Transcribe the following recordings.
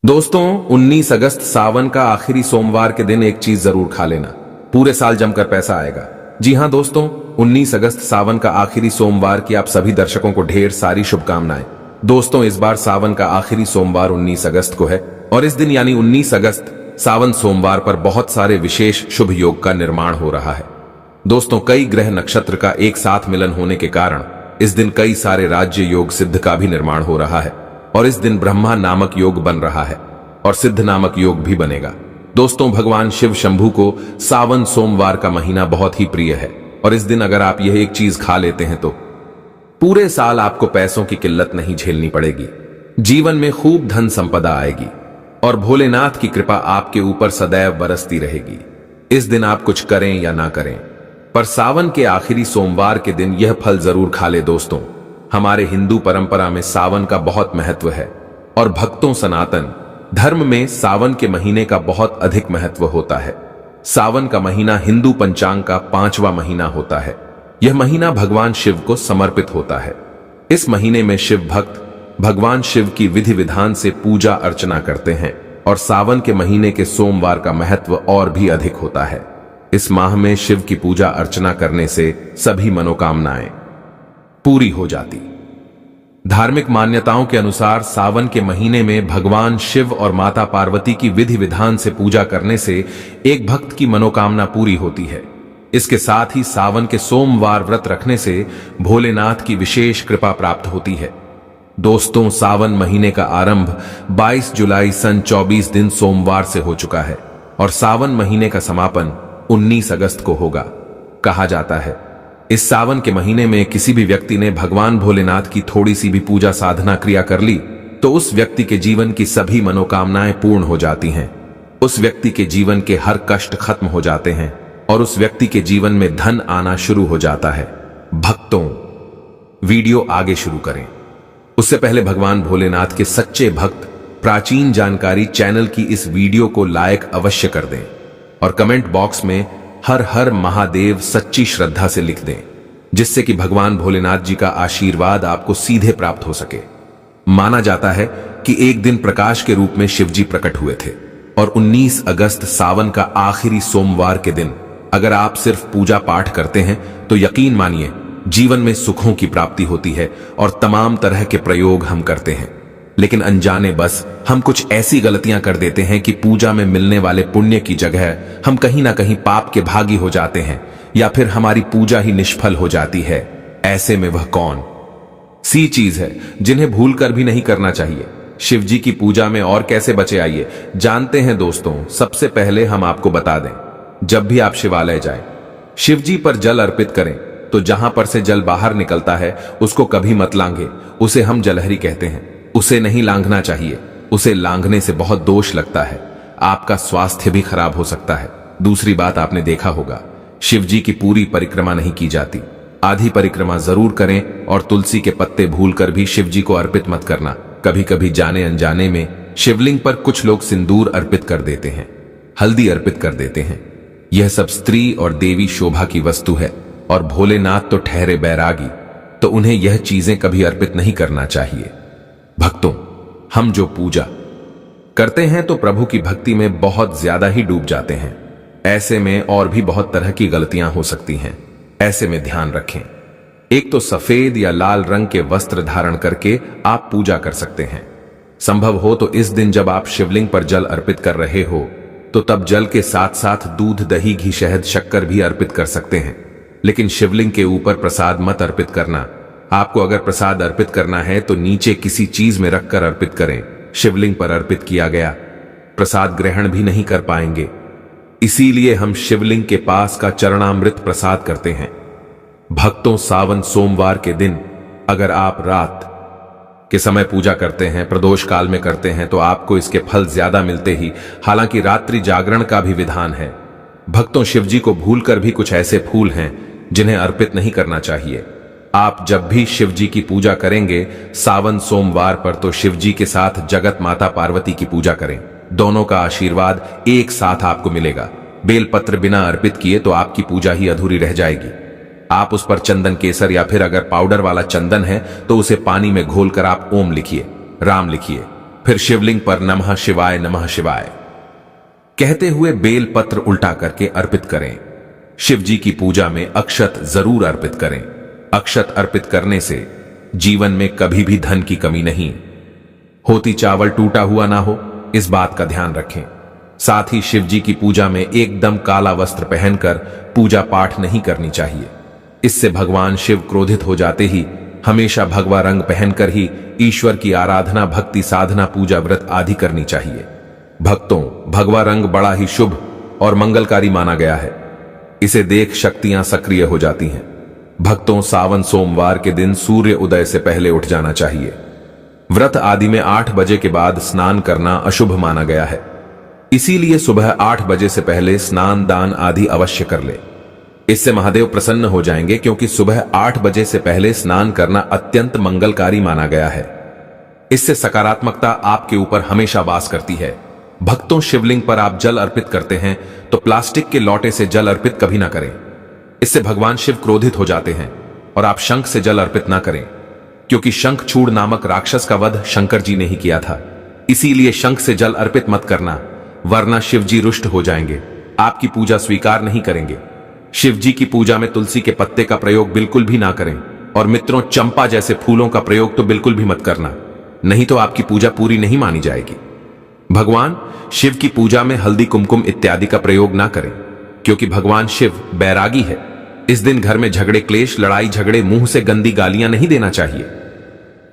दोस्तों 19 अगस्त सावन का आखिरी सोमवार के दिन एक चीज जरूर खा लेना, पूरे साल जमकर पैसा आएगा। जी हां दोस्तों, 19 अगस्त सावन का आखिरी सोमवार की आप सभी दर्शकों को ढेर सारी शुभकामनाएं। दोस्तों इस बार सावन का आखिरी सोमवार 19 अगस्त को है और इस दिन यानी 19 अगस्त सावन सोमवार पर बहुत सारे विशेष शुभ योग का निर्माण हो रहा है। दोस्तों कई ग्रह नक्षत्र का एक साथ मिलन होने के कारण इस दिन कई सारे राज्य योग सिद्ध का भी निर्माण हो रहा है और इस दिन ब्रह्मा नामक योग बन रहा है और सिद्ध नामक योग भी बनेगा। दोस्तों भगवान शिव शंभू को सावन सोमवार का महीना बहुत ही प्रिय है और इस दिन अगर आप यह एक चीज खा लेते हैं तो पूरे साल आपको पैसों की किल्लत नहीं झेलनी पड़ेगी, जीवन में खूब धन संपदा आएगी और भोलेनाथ की कृपा आपके ऊपर सदैव बरसती रहेगी। इस दिन आप कुछ करें या ना करें, पर सावन के आखिरी सोमवार के दिन यह फल जरूर खा ले। दोस्तों हमारे हिंदू परंपरा में सावन का बहुत महत्व है और भक्तों सनातन धर्म में सावन के महीने का बहुत अधिक महत्व होता है। सावन का महीना हिंदू पंचांग का 5वां महीना होता है। यह महीना भगवान शिव को समर्पित होता है। इस महीने में शिव भक्त भगवान शिव की विधि विधान से पूजा अर्चना करते हैं और सावन के महीने के सोमवार का महत्व और भी अधिक होता है। इस माह में शिव की पूजा अर्चना करने से सभी मनोकामनाएं पूरी हो जाती। धार्मिक मान्यताओं के अनुसार सावन के महीने में भगवान शिव और माता पार्वती की विधि विधान से पूजा करने से एक भक्त की मनोकामना पूरी होती है। इसके साथ ही सावन के सोमवार व्रत रखने से भोलेनाथ की विशेष कृपा प्राप्त होती है। दोस्तों सावन महीने का आरंभ 22 जुलाई सन 24 दिन सोमवार से हो चुका है और सावन महीने का समापन 19 अगस्त को होगा। कहा जाता है इस सावन के महीने में किसी भी व्यक्ति ने भगवान भोलेनाथ की थोड़ी सी भी पूजा साधना क्रिया कर ली तो उस व्यक्ति के जीवन की सभी मनोकामनाएं पूर्ण हो जाती हैं। उस व्यक्ति के जीवन के हर कष्ट खत्म हो जाते हैं और उस व्यक्ति के जीवन में धन आना शुरू हो जाता है। भक्तों वीडियो आगे शुरू करें उससे पहले भगवान भोलेनाथ के सच्चे भक्त प्राचीन जानकारी चैनल की इस वीडियो को लाइक अवश्य कर दें और कमेंट बॉक्स में हर हर महादेव सच्ची श्रद्धा से लिख दें, जिससे कि भगवान भोलेनाथ जी का आशीर्वाद आपको सीधे प्राप्त हो सके। माना जाता है कि एक दिन प्रकाश के रूप में शिव जी प्रकट हुए थे और 19 अगस्त सावन का आखिरी सोमवार के दिन अगर आप सिर्फ पूजा पाठ करते हैं तो यकीन मानिए जीवन में सुखों की प्राप्ति होती है और तमाम तरह के प्रयोग हम करते हैं, लेकिन अनजाने बस हम कुछ ऐसी गलतियां कर देते हैं कि पूजा में मिलने वाले पुण्य की जगह हम कहीं ना कहीं पाप के भागी हो जाते हैं या फिर हमारी पूजा ही निष्फल हो जाती है। ऐसे में वह कौन सी चीज है जिन्हें भूल कर भी नहीं करना चाहिए। शिव जी की पूजा में और कैसे बचे आइए जानते हैं दोस्तों। सबसे पहले हम आपको बता दें, जब भी आप शिवालय जाएं, शिव जी पर जल अर्पित करें तो जहां पर से जल बाहर निकलता है उसको कभी मत लांघे। उसे हम जलहरी कहते हैं, उसे नहीं लांघना चाहिए। उसे लांघने से बहुत दोष लगता है, आपका स्वास्थ्य भी खराब हो सकता है। दूसरी बात आपने देखा होगा शिव जी की पूरी परिक्रमा नहीं की जाती, आधी परिक्रमा जरूर करें और तुलसी के पत्ते भूलकर भी शिव जी को अर्पित मत करना। कभी कभी जाने अनजाने में शिवलिंग पर कुछ लोग सिंदूर अर्पित कर देते हैं, हल्दी अर्पित कर देते हैं। यह सब स्त्री और देवी शोभा की वस्तु है और भोलेनाथ तो ठहरे बैरागी, तो उन्हें यह चीजें कभी अर्पित नहीं करना चाहिए। भक्तों हम जो पूजा करते हैं तो प्रभु की भक्ति में बहुत ज्यादा ही डूब जाते हैं। ऐसे में और भी बहुत तरह की गलतियां हो सकती हैं। ऐसे में ध्यान रखें, एक तो सफेद या लाल रंग के वस्त्र धारण करके आप पूजा कर सकते हैं। संभव हो तो इस दिन जब आप शिवलिंग पर जल अर्पित कर रहे हो तो तब जल के साथ साथ दूध, दही, घी, शहद, शक्कर भी अर्पित कर सकते हैं, लेकिन शिवलिंग के ऊपर प्रसाद मत अर्पित करना। आपको अगर प्रसाद अर्पित करना है तो नीचे किसी चीज में रखकर अर्पित करें। शिवलिंग पर अर्पित किया गया प्रसाद ग्रहण भी नहीं कर पाएंगे, इसीलिए हम शिवलिंग के पास का चरणामृत प्रसाद करते हैं। भक्तों सावन सोमवार के दिन अगर आप रात के समय पूजा करते हैं, प्रदोष काल में करते हैं, तो आपको इसके फल ज्यादा मिलते ही। हालांकि रात्रि जागरण का भी विधान है। भक्तों शिवजी को भूलकर भी कुछ ऐसे फूल हैं जिन्हें अर्पित नहीं करना चाहिए। आप जब भी शिव जी की पूजा करेंगे सावन सोमवार पर तो शिव जी के साथ जगत माता पार्वती की पूजा करें। दोनों का आशीर्वाद एक साथ आपको मिलेगा। बेलपत्र बिना अर्पित किए तो आपकी पूजा ही अधूरी रह जाएगी। आप उस पर चंदन केसर या फिर अगर पाउडर वाला चंदन है तो उसे पानी में घोलकर आप ओम लिखिए, राम लिखिए, फिर शिवलिंग पर नमः शिवाय कहते हुए बेल पत्र उल्टा करके अर्पित करें। शिव जी की पूजा में अक्षत जरूर अर्पित करें। अक्षत अर्पित करने से जीवन में कभी भी धन की कमी नहीं होती, चावल टूटा हुआ ना हो, इस बात का ध्यान रखें। साथ ही शिव जी की पूजा में एकदम काला वस्त्र पहनकर पूजा पाठ नहीं करनी चाहिए। इससे भगवान शिव क्रोधित हो जाते ही हमेशा भगवा रंग पहनकर ही ईश्वर की आराधना, भक्ति, साधना, पूजा, व्रत आदि करनी चाहिए। भक्तों, भगवा रंग बड़ा ही शुभ और मंगलकारी माना गया है। इसे देख शक्तियां सक्रिय हो जाती हैं। भक्तों, सावन सोमवार के दिन सूर्य उदय से पहले उठ जाना चाहिए। व्रत आदि में 8 बजे के बाद स्नान करना अशुभ माना गया है। इसीलिए सुबह 8 बजे से पहले स्नान, दान आदि अवश्य कर ले। इससे महादेव प्रसन्न हो जाएंगे, क्योंकि सुबह 8 बजे से पहले स्नान करना अत्यंत मंगलकारी माना गया है। इससे सकारात्मकता आपके ऊपर हमेशा वास करती है। भक्तों, शिवलिंग पर आप जल अर्पित करते हैं तो प्लास्टिक के लोटे से जल अर्पित कभी ना करें। इससे भगवान शिव क्रोधित हो जाते हैं। और आप शंख से जल अर्पित ना करें, क्योंकि शंखचूड़ नामक राक्षस का वध शंकर जी ने ही किया था। इसीलिए शंख से जल अर्पित मत करना, वरना शिव जी रुष्ट हो जाएंगे, आपकी पूजा स्वीकार नहीं करेंगे। शिव जी की पूजा में तुलसी के पत्ते का प्रयोग बिल्कुल भी ना करें। और मित्रों, चंपा जैसे फूलों का प्रयोग तो बिल्कुल भी मत करना, नहीं तो आपकी पूजा पूरी नहीं मानी जाएगी। भगवान शिव की पूजा में हल्दी, कुमकुम इत्यादि का प्रयोग ना करें, क्योंकि भगवान शिव बैरागी है। इस दिन घर में झगड़े, क्लेश, लड़ाई झगड़े, मुंह से गंदी गालियां नहीं देना चाहिए।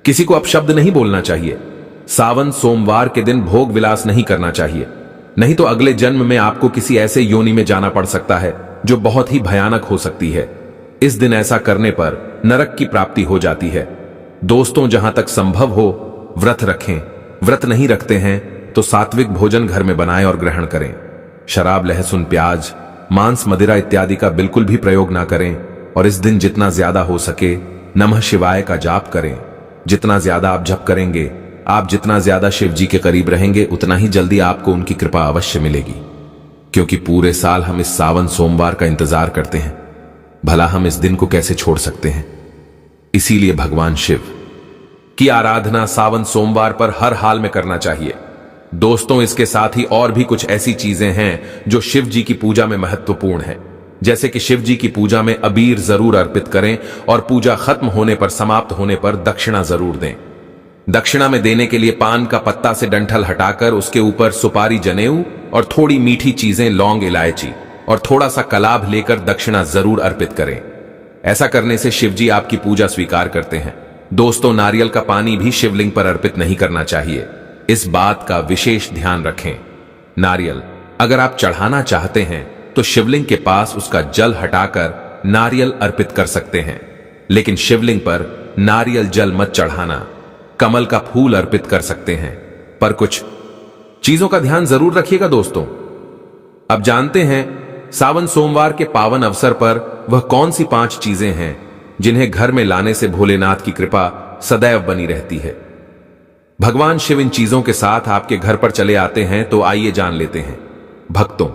किसी को अपशब्द नहीं बोलना चाहिए। सावन सोमवार के दिन भोग विलास नहीं करना चाहिए, नहीं तो अगले जन्म में आपको किसी ऐसे योनि में जाना पड़ सकता है जो बहुत ही भयानक हो सकती है। इस दिन ऐसा करने पर नरक की प्राप्ति हो जाती है। दोस्तों, जहां तक संभव हो व्रत रखें। व्रत नहीं रखते हैं तो सात्विक भोजन घर में बनाएं और ग्रहण करें। शराब, लहसुन, प्याज, मांस, मदिरा इत्यादि का बिल्कुल भी प्रयोग ना करें। और इस दिन जितना ज्यादा हो सके नमः शिवाय का जाप करें। जितना ज्यादा आप जप करेंगे, आप जितना ज्यादा शिव जी के करीब रहेंगे, उतना ही जल्दी आपको उनकी कृपा अवश्य मिलेगी। क्योंकि पूरे साल हम इस सावन सोमवार का इंतजार करते हैं, भला हम इस दिन को कैसे छोड़ सकते हैं। इसीलिए भगवान शिव की आराधना सावन सोमवार पर हर हाल में करना चाहिए। दोस्तों, इसके साथ ही और भी कुछ ऐसी चीजें हैं जो शिव जी की पूजा में महत्वपूर्ण है। जैसे कि शिव जी की पूजा में अबीर जरूर अर्पित करें और पूजा खत्म होने पर, समाप्त होने पर दक्षिणा जरूर दें। दक्षिणा में देने के लिए पान का पत्ता से डंठल हटाकर उसके ऊपर सुपारी, जनेऊ और थोड़ी मीठी चीजें, लौंग, इलायची और थोड़ा सा कलाभ लेकर दक्षिणा जरूर अर्पित करें। ऐसा करने से शिव जी आपकी पूजा स्वीकार करते हैं। दोस्तों, नारियल का पानी भी शिवलिंग पर अर्पित नहीं करना चाहिए, इस बात का विशेष ध्यान रखें। नारियल अगर आप चढ़ाना चाहते हैं तो शिवलिंग के पास उसका जल हटाकर नारियल अर्पित कर सकते हैं, लेकिन शिवलिंग पर नारियल जल मत चढ़ाना। कमल का फूल अर्पित कर सकते हैं, पर कुछ चीजों का ध्यान जरूर रखिएगा। दोस्तों, अब जानते हैं सावन सोमवार के पावन अवसर पर वह कौन सी 5 चीजें हैं जिन्हें घर में लाने से भोलेनाथ की कृपा सदैव बनी रहती है। भगवान शिव इन चीजों के साथ आपके घर पर चले आते हैं, तो आइए जान लेते हैं। भक्तों,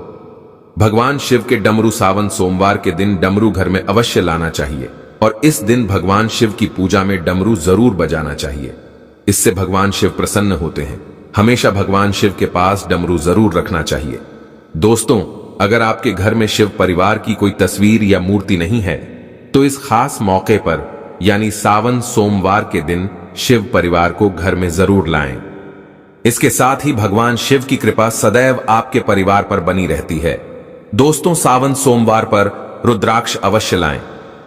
भगवान शिव के डमरू सावन सोमवार के दिन डमरू घर में अवश्य लाना चाहिए और इस दिन भगवान शिव की पूजा में डमरू जरूर बजाना चाहिए। इससे भगवान शिव प्रसन्न होते हैं। हमेशा भगवान शिव के पास डमरू जरूर रखना चाहिए। दोस्तों, अगर आपके घर में शिव परिवार की कोई तस्वीर या मूर्ति नहीं है तो इस खास मौके पर यानी सावन सोमवार के दिन शिव परिवार को घर में जरूर लाएं। इसके साथ ही भगवान शिव की कृपा सदैव आपके परिवार पर बनी रहती है। दोस्तों, सावन सोमवार पर रुद्राक्ष अवश्य लाएं।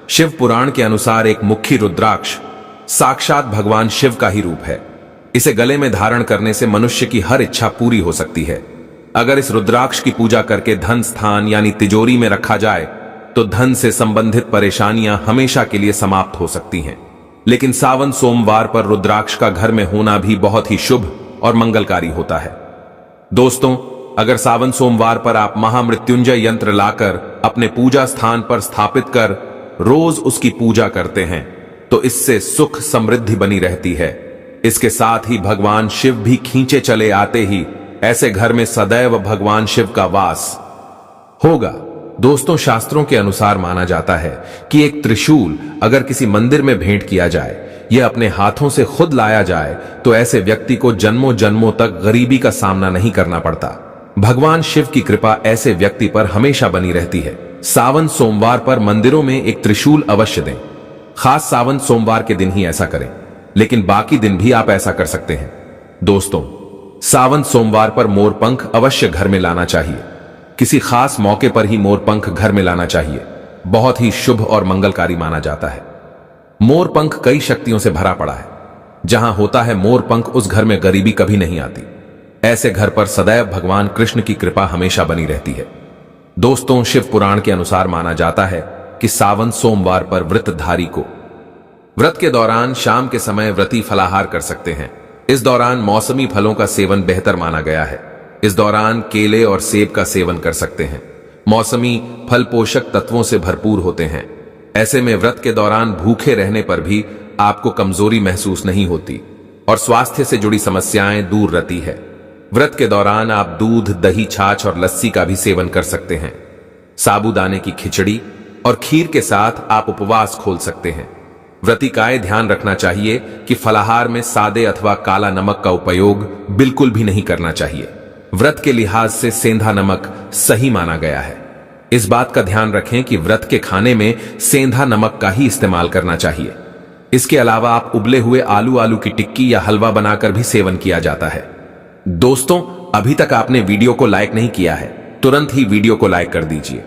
शिव पुराण के अनुसार एक मुखी रुद्राक्ष साक्षात भगवान शिव का ही रूप है। इसे गले में धारण करने से मनुष्य की हर इच्छा पूरी हो सकती है। अगर इस रुद्राक्ष की पूजा करके धन स्थान यानी तिजोरी में रखा जाए तो धन से संबंधित परेशानियां हमेशा के लिए समाप्त हो सकती हैं। लेकिन सावन सोमवार पर रुद्राक्ष का घर में होना भी बहुत ही शुभ और मंगलकारी होता है। दोस्तों, अगर सावन सोमवार पर आप महामृत्युंजय यंत्र लाकर अपने पूजा स्थान पर स्थापित कर रोज उसकी पूजा करते हैं तो इससे सुख समृद्धि बनी रहती है। इसके साथ ही भगवान शिव भी खींचे चले आते ही ऐसे घर में सदैव भगवान शिव का वास होगा। दोस्तों, शास्त्रों के अनुसार माना जाता है कि एक त्रिशूल अगर किसी मंदिर में भेंट किया जाए ये अपने हाथों से खुद लाया जाए तो ऐसे व्यक्ति को जन्मों जन्मों तक गरीबी का सामना नहीं करना पड़ता। भगवान शिव की कृपा ऐसे व्यक्ति पर हमेशा बनी रहती है। सावन सोमवार पर मंदिरों में एक त्रिशूल अवश्य दें। खास सावन सोमवार के दिन ही ऐसा करें, लेकिन बाकी दिन भी आप ऐसा कर सकते हैं। दोस्तों, सावन सोमवार पर मोरपंख अवश्य घर में लाना चाहिए। किसी खास मौके पर ही मोरपंख घर में लाना चाहिए। बहुत ही शुभ और मंगलकारी माना जाता है। मोरपंख कई शक्तियों से भरा पड़ा है। जहां होता है मोरपंख, उस घर में गरीबी कभी नहीं आती। ऐसे घर पर सदैव भगवान कृष्ण की कृपा हमेशा बनी रहती है। दोस्तों, शिव पुराण के अनुसार माना जाता है कि सावन सोमवार पर व्रतधारी को व्रत के दौरान शाम के समय व्रती फलाहार कर सकते हैं। इस दौरान मौसमी फलों का सेवन बेहतर माना गया है। इस दौरान केले और सेब का सेवन कर सकते हैं। मौसमी फल पोषक तत्वों से भरपूर होते हैं। ऐसे में व्रत के दौरान भूखे रहने पर भी आपको कमजोरी महसूस नहीं होती और स्वास्थ्य से जुड़ी समस्याएं दूर रहती है। व्रत के दौरान आप दूध, दही, छाछ और लस्सी का भी सेवन कर सकते हैं। साबूदाने की खिचड़ी और खीर के साथ आप उपवास खोल सकते हैं। व्रती का ध्यान रखना चाहिए कि फलाहार में सादे अथवा काला नमक का उपयोग बिल्कुल भी नहीं करना चाहिए। व्रत के लिहाज से सेंधा नमक सही माना गया है। इस बात का ध्यान रखें कि व्रत के खाने में सेंधा नमक का ही इस्तेमाल करना चाहिए। इसके अलावा आप उबले हुए आलू की टिक्की या हलवा बनाकर भी सेवन किया जाता है। दोस्तों, अभी तक आपने वीडियो को लाइक नहीं किया है, तुरंत ही वीडियो को लाइक कर दीजिए